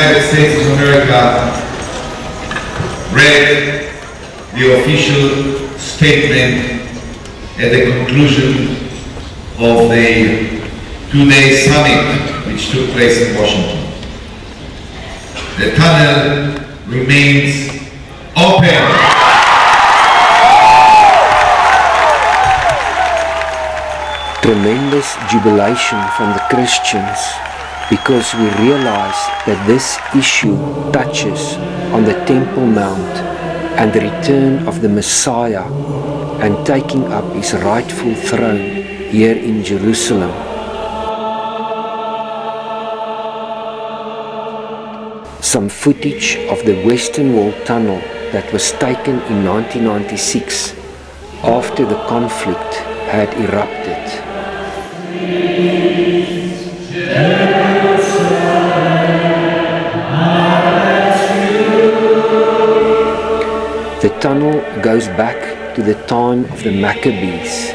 United States of America read the official statement at the conclusion of the two-day summit which took place in Washington. The tunnel remains open. Tremendous jubilation from the Christians because we realize that this issue touches on the Temple Mount and the return of the Messiah and taking up his rightful throne here in Jerusalem. Some footage of the Western Wall Tunnel that was taken in 1996 after the conflict had erupted. The tunnel goes back to the time of the Maccabees,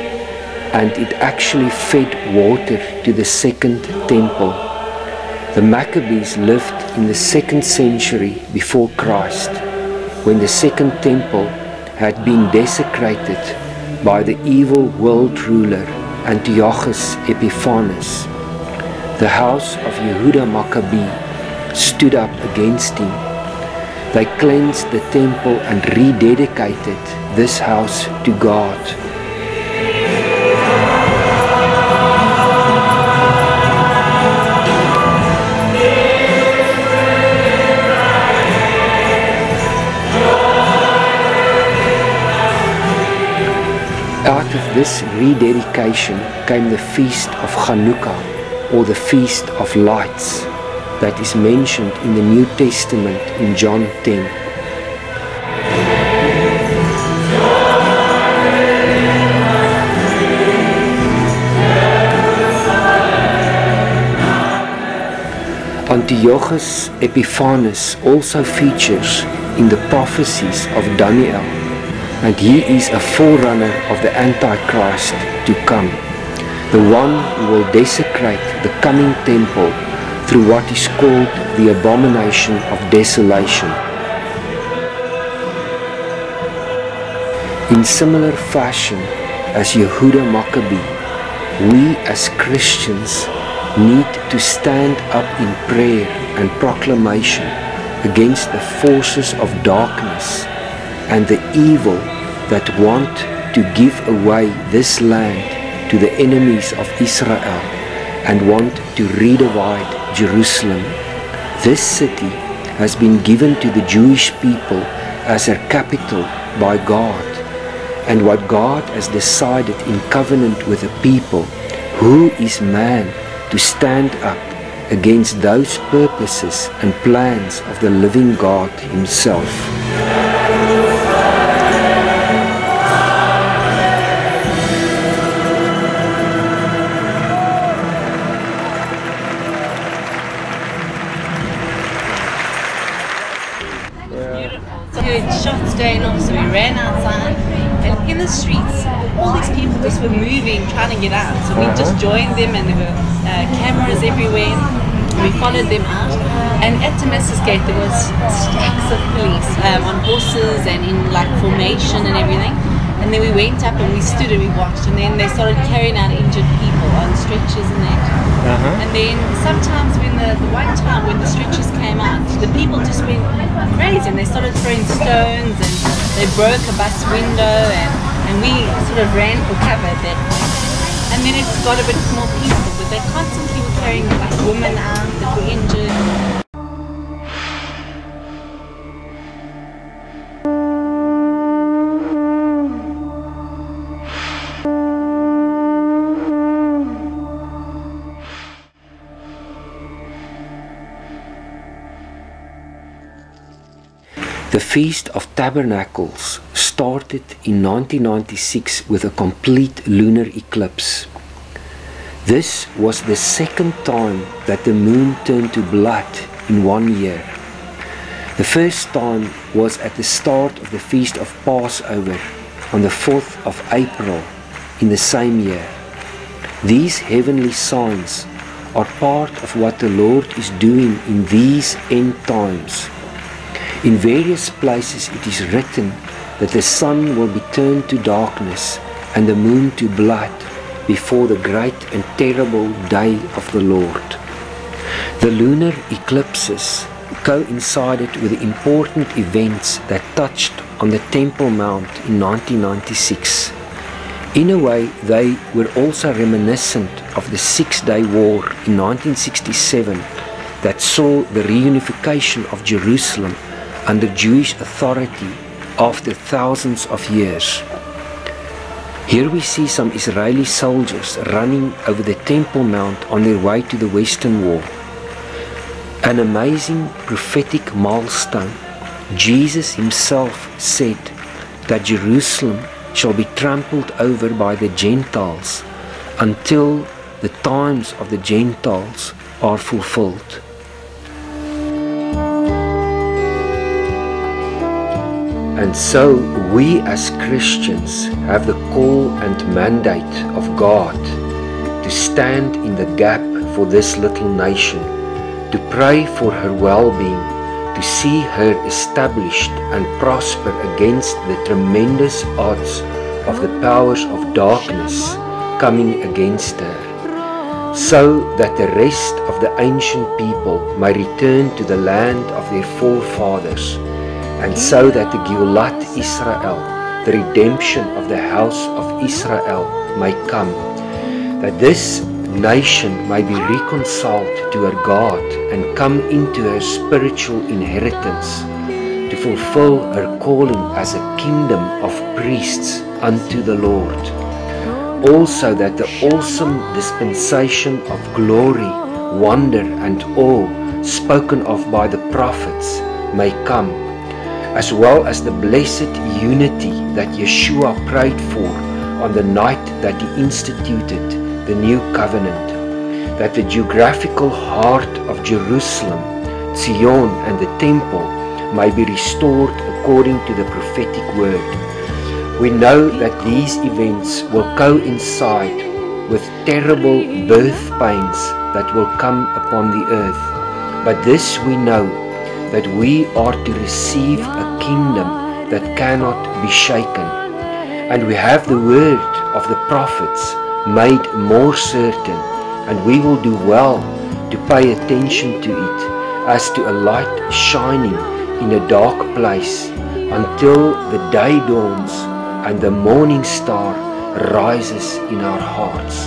and it actually fed water to the Second Temple. The Maccabees lived in the 2nd century before Christ, when the Second Temple had been desecrated by the evil world ruler Antiochus Epiphanes. The house of Yehuda Maccabee stood up against him. They cleansed the temple and rededicated this house to God. Out of this rededication came the feast of Chanukah, or the Feast of Lights, that is mentioned in the New Testament in John 10. Antiochus Epiphanes also features in the prophecies of Daniel, and he is a forerunner of the Antichrist to come, the one who will desecrate the coming temple through what is called the abomination of desolation. In similar fashion as Yehuda Maccabee, we as Christians need to stand up in prayer and proclamation against the forces of darkness and the evil that want to give away this land to the enemies of Israel and want to redivide Jerusalem. This city has been given to the Jewish people as their capital by God, and what God has decided in covenant with the people, who is man to stand up against those purposes and plans of the living God himself. It shot staying off, so we ran outside, and in the streets all these people just were moving, trying to get out, so we just joined them, and there were cameras everywhere. We followed them out, and at Damascus Gate there was stacks of police on horses and in like formation and everything. And then we went up and we stood and we watched, and then they started carrying out injured people on stretchers and that. And then sometimes when the one time when the stretchers came out, the people just went crazy and they started throwing stones, and they broke a bus window, and we sort of ran for cover at that point. And then it got a bit more peaceful, but they constantly were carrying like women out that were injured. The Feast of Tabernacles started in 1996 with a complete lunar eclipse. This was the second time that the moon turned to blood in 1 year. The first time was at the start of the Feast of Passover on the 4th of April in the same year. These heavenly signs are part of what the Lord is doing in these end times. In various places it is written that the sun will be turned to darkness and the moon to blood before the great and terrible day of the Lord. The lunar eclipses coincided with the important events that touched on the Temple Mount in 1996. In a way, they were also reminiscent of the Six-Day War in 1967 that saw the reunification of Jerusalem under Jewish authority after thousands of years. Here we see some Israeli soldiers running over the Temple Mount on their way to the Western Wall. An amazing prophetic milestone. Jesus himself said that Jerusalem shall be trampled over by the Gentiles until the times of the Gentiles are fulfilled. And so we as Christians have the call and mandate of God to stand in the gap for this little nation, to pray for her well-being, to see her established and prosper against the tremendous odds of the powers of darkness coming against her, so that the rest of the ancient people may return to the land of their forefathers, and so that the Geulat Israel, the redemption of the house of Israel, may come, that this nation may be reconciled to her God and come into her spiritual inheritance, to fulfill her calling as a kingdom of priests unto the Lord. Also that the awesome dispensation of glory, wonder and awe spoken of by the prophets may come, as well as the blessed unity that Yeshua prayed for on the night that he instituted the new covenant, that the geographical heart of Jerusalem, Zion and the temple may be restored according to the prophetic word. We know that these events will coincide with terrible birth pains that will come upon the earth. But this we know, that we are to receive a kingdom that cannot be shaken. And we have the word of the prophets made more certain, and we will do well to pay attention to it as to a light shining in a dark place until the day dawns and the morning star rises in our hearts.